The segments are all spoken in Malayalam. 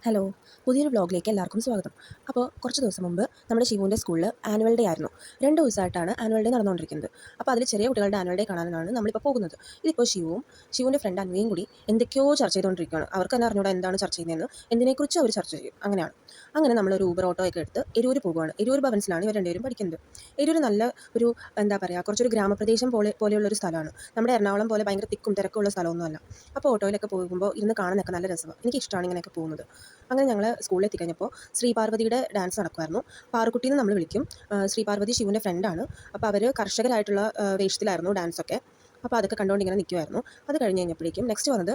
ഹലോ, പുതിയൊരു വ്ളോഗിലേക്ക് എല്ലാവർക്കും സ്വാഗതം. അപ്പോൾ കുറച്ച് ദിവസം മുമ്പ് നമ്മുടെ ശിവുവിൻ്റെ സ്കൂളിൽ ആനുവൽ ഡേ ആയിരുന്നു. 2 ദിവസമായിട്ടാണ് ആനുവൽ ഡേ നടന്നുകൊണ്ടിരിക്കുന്നത്. അപ്പോൾ അതിൽ ചെറിയ കുട്ടികളുടെ ആനുവൽ ഡേ കാണാനാണ് നമ്മളിപ്പോൾ പോകുന്നത്. ഇതിപ്പോൾ ശിവുവിൻ്റെ ഫ്രണ്ട് അന്വയും കൂടി എന്തൊക്കെയോ ചർച്ച ചെയ്തുകൊണ്ടിരിക്കുകയാണ്. അവർക്ക് തന്നെ അറിഞ്ഞൂടാ എന്താണ് ചർച്ച ചെയ്യുന്നതെന്ന്, എന്തിനെക്കുറിച്ച് അവർ ചർച്ച ചെയ്യും. അങ്ങനെയാണ്. അങ്ങനെ നമ്മളൊരു ഊബർ ഓട്ടോ ഒക്കെ എടുത്ത് എരൂര് പോകുകയാണ്. എരൂർ ഭവൻസിലാണ് ഇവർ രണ്ടുപേരും പഠിക്കുന്നത്. എരൂർ നല്ല ഒരു എന്താ പറയുക, കുറച്ചൊരു ഗ്രാമപ്രദേശം പോലെയുള്ളൊരു സ്ഥലമാണ്. നമ്മുടെ എറണാകുളം പോലെ ഭയങ്കര തിക്കും തിരക്കുള്ള സ്ഥലമൊന്നുമല്ല. അപ്പോൾ ഓട്ടോയിലൊക്കെ പോകുമ്പോൾ ഇരുന്ന് കാണാനൊക്കെ നല്ല രസമാണ്. എനിക്കിഷ്ടമാണ് ഇങ്ങനെയൊക്കെ പോകുന്നത്. അങ്ങനെ ഞങ്ങൾ സ്കൂളിൽ എത്തിക്കഴിഞ്ഞപ്പോൾ ശ്രീ പാർവതിയുടെ ഡാൻസ് നടക്കുമായിരുന്നു. പാറുക്കുട്ടി എന്ന് നമ്മൾ വിളിക്കും. ശ്രീ പാർവതി ശിവുവിൻ്റെ ഫ്രണ്ടാണ്. അപ്പോൾ അവർ കർഷകരായിട്ടുള്ള വേഷത്തിലായിരുന്നു ഡാൻസൊക്കെ. അപ്പോൾ അതൊക്കെ കണ്ടുകൊണ്ട് ഇങ്ങനെ നിൽക്കുമായിരുന്നു. അത് കഴിഞ്ഞ് കഴിഞ്ഞപ്പോഴേക്കും നെക്സ്റ്റ് വന്നത്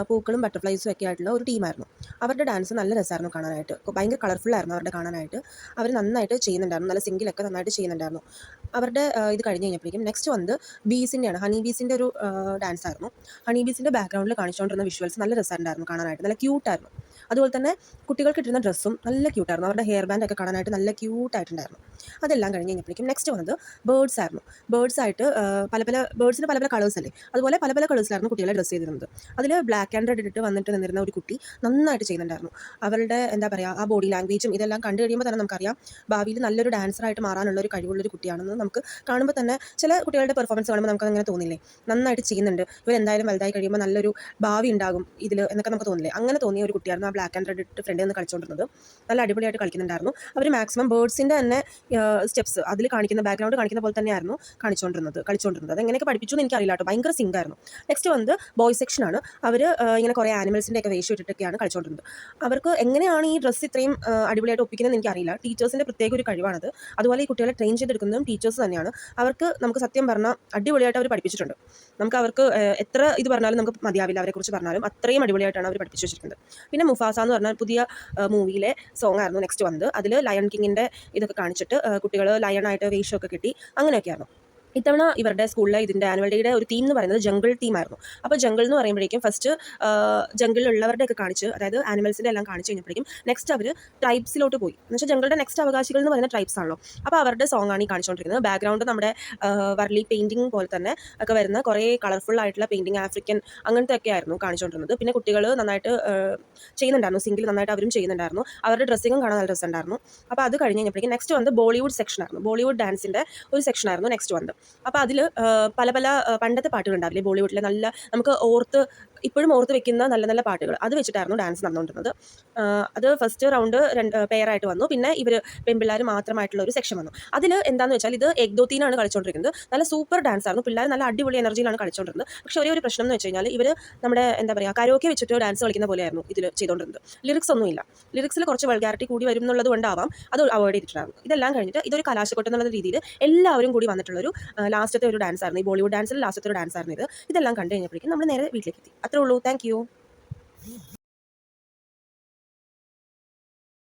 പൂക്കളും ബട്ടർഫ്ലൈസും ഒക്കെ ആയിട്ടുള്ള ഒരു ടീമായിരുന്നു. അവരുടെ ഡാൻസ് നല്ല രസമായിരുന്നു കാണാനായിട്ട്. ഭയങ്കര കളർഫുള്ളായിരുന്നു അവരുടെ കാണാനായിട്ട്. അവർ നന്നായിട്ട് ചെയ്യുന്നുണ്ടായിരുന്നു. നല്ല സിംഗിളൊക്കെ നന്നായിട്ട് ചെയ്യുന്നുണ്ടായിരുന്നു. അവരുടെ ഇത് കഴിഞ്ഞ് കഴിഞ്ഞപ്പോഴേക്കും നെക്സ്റ്റ് വന്നത് ബീസിൻ്റെയാണ്. ഹണി ബീസിൻ്റെ ഒരു ഡാൻസ് ആയിരുന്നു. ഹണി ബീസിൻ്റെ ബാക്ക്ഗ്രൗണ്ടിൽ കാണിച്ചുകൊണ്ടിരുന്ന വിഷ്വൽസ് നല്ല രസമുണ്ടായിരുന്നു കാണാനായിട്ട്. നല്ല ക്യൂട്ടായിരുന്നു. അതുപോലെ തന്നെ കുട്ടികൾക്ക് ഇട്ടിരുന്ന ഡ്രസ്സും നല്ല ക്യൂട്ടായിരുന്നു. അവരുടെ ഹെയർ ബാൻഡ് ഒക്കെ കാണാനായിട്ട് നല്ല ക്യൂട്ടായിട്ടുണ്ടായിരുന്നു. അതെല്ലാം കഴിഞ്ഞ് കഴിഞ്ഞപ്പോഴേക്കും നെക്സ്റ്റ് വന്നത് ബേർഡ്സ് ആയിരുന്നു. ബേർഡ്സായിട്ട് ബേർഡ്സിന് പല പല കളേഴ്സ് അല്ലേ, അതുപോലെ പല പല കളേഴ്സിലായിരുന്നു കുട്ടികളെ ഡ്രസ്സ് ചെയ്തിരുന്നത്. അതിൽ ബ്ലാക്ക് ആൻഡ് റെഡ് ഇട്ടിട്ട് വന്നിട്ട് നിന്നിരുന്ന ഒരു കുട്ടി നന്നായിട്ട് ചെയ്യുന്നുണ്ടായിരുന്നു. അവരുടെ എന്താ പറയുക, ആ ബോഡി ലാംഗ്വേജും ഇതെല്ലാം കണ്ടു കഴിയുമ്പോൾ തന്നെ നമുക്കറിയാം ഭാവിയിൽ നല്ലൊരു ഡാൻസറായിട്ട് മാറാനുള്ള ഒരു കഴിവുള്ളൊരു കുട്ടിയാണെന്ന് നമുക്ക് കാണുമ്പോൾ തന്നെ ചില കുട്ടികളുടെ പെർഫോമൻസ് കാണുമ്പോൾ നമുക്കങ്ങനെ തോന്നില്ലേ, നന്നായിട്ട് ചെയ്യുന്നുണ്ട്, ഇവരെന്തായാലും വലുതായി കഴിയുമ്പോൾ നല്ലൊരു ഭാവി ഉണ്ടാകും ഇതിൽ എന്നൊക്കെ നമുക്ക് തോന്നില്ലേ. അങ്ങനെ തോന്നിയ ഒരു കുട്ടിയായിരുന്നു ആ ബ്ലാക്ക് ആൻഡ് റെഡ് ഇട്ട് ഫ്രണ്ടിൽ നിന്ന് കളിച്ചുകൊണ്ടിരുന്നത്. നല്ല അടിപൊളിയായിട്ട് കളിക്കുന്നുണ്ടായിരുന്നു. അവർ മാക്സിമം ബേർഡ്സിൻ്റെ തന്നെ സ്റ്റെപ്സ് അതിൽ കാണിക്കുന്ന ബാക്ക്ഗ്രൗണ്ട് കാണിക്കുന്ന പോലെ തന്നെയായിരുന്നു കളിച്ചുകൊണ്ടിരുന്നത്. അത് എങ്ങനെയൊക്കെ പഠിപ്പിച്ചു എന്ന് എനിക്കറിയില്ല കേട്ടോ, ഭയങ്കര സിംഗായിരുന്നു. നെക്സ്റ്റ് വന്നത് ബോയ്സ് സെക്ഷനാണ്. അവർ ഇങ്ങനെ കുറേ ആനിമൽസിൻ്റെ ഒക്കെ വേഷം ഇട്ടിട്ടൊക്കെയാണ് കളിച്ചുകൊണ്ടിരുന്നത്. അവർക്ക് എങ്ങനെയാണ് ഈ ഡ്രസ്സ് ഇത്രയും അടിപൊളിയായിട്ട് ഒപ്പിക്കുന്നത് എനിക്കറിയില്ല. ടീച്ചേഴ്സിൻ്റെ പ്രത്യേക ഒരു കഴിവാണത്. അതുപോലെ ഈ കുട്ടികളെ ട്രെയിൻ ചെയ്തെടുക്കുന്നതും ടീച്ചേഴ്സ് തന്നെയാണ്. അവർക്ക് നമുക്ക് സത്യം പറഞ്ഞാൽ അടിപൊളിയായിട്ട് അവർ പഠിപ്പിച്ചിട്ടുണ്ട്. നമുക്ക് അവർക്ക് എത്ര ഇത് പറഞ്ഞാലും നമുക്ക് മതിയാവില്ല, അവരെക്കുറിച്ച് പറഞ്ഞാലും അത്രയും അടിപൊളിയായിട്ടാണ് അവർ പഠിപ്പിച്ചു വെച്ചിരിക്കുന്നത്. പിന്നെ മുഫാസ എന്ന് പറഞ്ഞാൽ പുതിയ മൂവിയിലെ സോങ് ആയിരുന്നു നെക്സ്റ്റ് വന്നത്. അതിൽ ലയൺ കിങ്ങിൻ്റെ ഇതൊക്കെ കാണിച്ചിട്ട് കുട്ടികൾ ലയണായിട്ട് വേഷമൊക്കെ കിട്ടി, അങ്ങനെയൊക്കെയായിരുന്നു. ഇത്തവണ ഇവരുടെ സ്കൂളിലെ ഇതിൻ്റെ ആനുവൽ ഡേയുടെ ഒരു തീം എന്ന് പറയുന്നത് ജംഗിൾ തീമായിരുന്നു. അപ്പോൾ ജംഗിൾ എന്ന് പറയുമ്പോഴേക്കും ഫസ്റ്റ് ജംഗിളിലുള്ളവരുടെയൊക്കെ കാണിച്ച്, അതായത് ആനിമൽസിൻ്റെ എല്ലാം കാണിച്ച് കഴിഞ്ഞപ്പോഴേക്കും നെക്സ്റ്റ് അവർ ട്രൈബ്സിലോട്ട് പോയി. എന്ന് വെച്ചാൽ ജംഗിളുടെ നെക്സ്റ്റ് അവകാശികൾ എന്ന് പറയുന്ന ട്രൈബ്സ് ആണല്ലോ. അപ്പോൾ അവരുടെ സോങ് ആണ് ഈ കാണിച്ചുകൊണ്ടിരിക്കുന്നത്. ബാക്ക്ഗ്രൗണ്ട് നമ്മുടെ വർലി പെയിൻറ്റിങ് പോലെ തന്നെ ഒക്കെ വരുന്ന കുറേ കളർഫുൾ ആയിട്ടുള്ള പെയിൻറ്റിങ്, ആഫ്രിക്കൻ അങ്ങനത്തെ ഒക്കെ ആയിരുന്നു കാണിച്ചുകൊണ്ടിരുന്നത്. പിന്നെ കുട്ടികൾ നന്നായിട്ട് ചെയ്യുന്നുണ്ടായിരുന്നു, സിംഗിൾ നന്നായിട്ട് അവരും ചെയ്യുന്നുണ്ടായിരുന്നു. അവരുടെ ഡ്രസ്സിങ്ങും കാണാൻ നല്ല രസമുണ്ടായിരുന്നു. അപ്പോൾ അത് കഴിഞ്ഞ് കഴിഞ്ഞപ്പോഴേക്കും നെക്സ്റ്റ് വന്നത് ബോളിവുഡ് സെക്ഷനായിരുന്നു. ബോളിവുഡ് ഡാൻസിൻ്റെ ഒരു സെക്ഷനായിരുന്നു നെക്സ്റ്റ് വന്നത്. അപ്പോൾ അതിൽ പല പല പണ്ടത്തെ പാട്ടുകളുണ്ടാവില്ലേ ബോളിവുഡിലെ, നല്ല നമുക്ക് ഇപ്പോഴും ഓർത്ത് വെക്കുന്ന നല്ല നല്ല പാട്ടുകൾ, അത് വെച്ചിട്ടായിരുന്നു ഡാൻസ് നടന്നുകൊണ്ടിരുന്നത്. അത് ഫസ്റ്റ് റൗണ്ട് പെയറായിട്ട് വന്നു. പിന്നെ ഇവർ പെൺപിള്ളേർ മാത്രമായിട്ടുള്ള ഒരു സെക്ഷൻ വന്നു. അതിൽ എന്താണെന്ന് വെച്ചാൽ ഇത് ഏക് ദോ തീനാണ് കളിച്ചുകൊണ്ടിരിക്കുന്നത്. നല്ല സൂപ്പർ ഡാൻസ് ആയിരുന്നു. പിള്ളേർ നല്ല അടിപൊളി എനർജിയിലാണ് കളിച്ചുകൊണ്ടിരുന്നത്. പക്ഷേ ഒരേ ഒരു പ്രശ്നം എന്ന് വെച്ച് കഴിഞ്ഞാൽ ഇവർ നമ്മുടെ എന്താ പറയുക, കരോക്കെ വെച്ചിട്ട് ഡാൻസ് കളിക്കുന്ന പോലെയായിരുന്നു ഇതിൽ ചെയ്തുകൊണ്ടിരുന്നത്. ലിറിക്സ് ഒന്നുമില്ല. ലിറിക്സിൽ കുറച്ച് വൾഗാരിറ്റി കൂടി വരും എന്നുള്ളത് കൊണ്ടാവാം അത് അവോയ്ഡ് ചെയ്തിട്ടുണ്ടായിരുന്നു. ഇതെല്ലാം കഴിഞ്ഞിട്ട് ഇതൊരു കലാശക്കൊട്ട് എന്നുള്ള രീതിയിൽ എല്ലാവരും കൂടി വന്നിട്ടുള്ളൊരു ലാസ്റ്റത്തെ ഒരു ഡാൻസ് ആയിരുന്നു. ഈ ബോളിവുഡ് ഡാൻസിൽ ലാസ്റ്റത്തെ ഒരു ഡാൻസ് ആയിരുന്നു ഇത്. ഇതെല്ലാം കണ്ടു കഴിഞ്ഞപ്പോഴേക്കും നമ്മൾ നേരെ വീട്ടിലേക്ക് എത്തി. അത്രേ ഉള്ളൂ. Thank you.